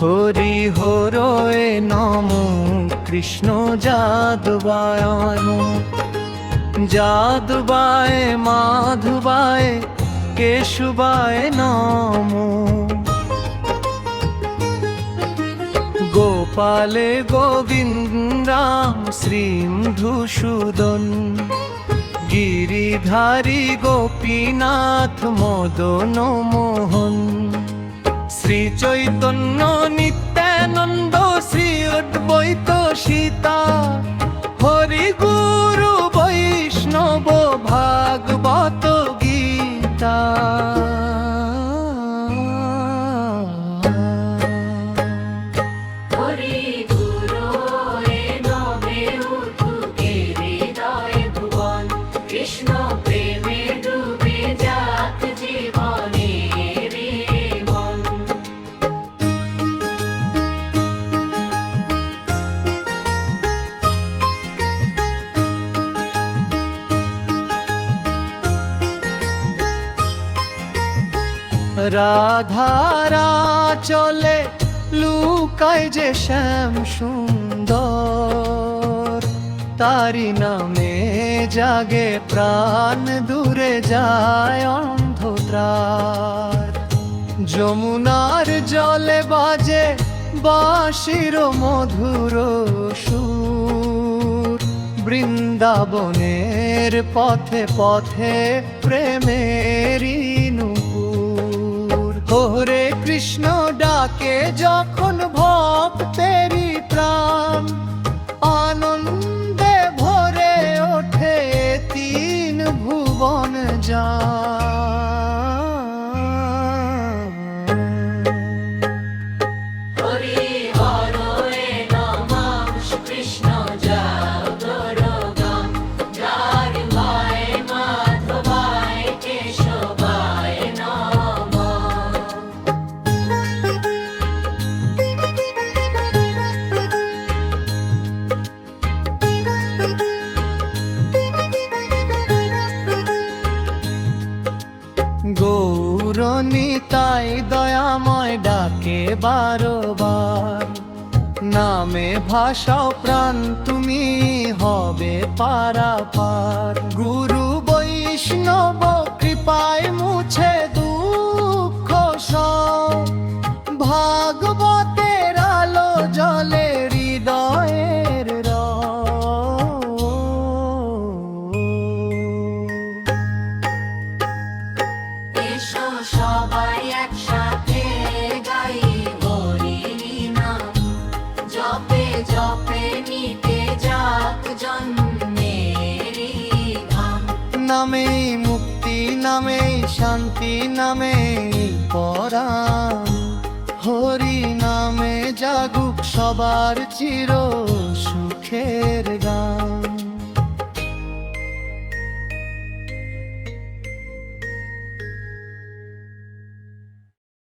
হরি হরয়ে নমো কৃষ্ণ যাদবায় নমো। যাদবায় মাধবায় কেশবায় নমো। গোপালে গোবিন্দাম শ্রীমধুসূদন। গিরিধারী গোপীনাথ মদন মোহন। শ্রী চৈতন্য নিত্যানন্দ শ্রী অদ্বৈত সীতা। হরি গুরু বৈষ্ণব ভাগবত গীতা। রাধারা চলে লুকায় যে শ্যাম সুন্দর। তারি নামে জাগে প্রাণ দূরে যায় অন্ধকার। যমুনার জলে বাজে বাঁশির মধুর সুর। বৃন্দাবনের পথে পথে প্রেমেরই নূপুর। হরে কৃষ্ণ ডাকে যখন ভক্তেরই প্রাণ। আনন্দে ভরে ওঠে তিন ভুবন যান। গৌরনিতাই দয়াময় ডাকে বারবার। নামে ভাষাও প্রাণ তুমি হবে পারাপার। গুরু বৈষ্ণব কৃপায় মুছে দুঃখ সব। ভাগবতের আলো জলে হৃদয়ের সবাই একসাথে গাই হরির নাম। জপে জপে মিটে যাক জন্মেরই ঘাম। নামেই মুক্তি নামেই শান্তি নামেই পরাণ। হরি নামে জাগুক সবার চির সুখের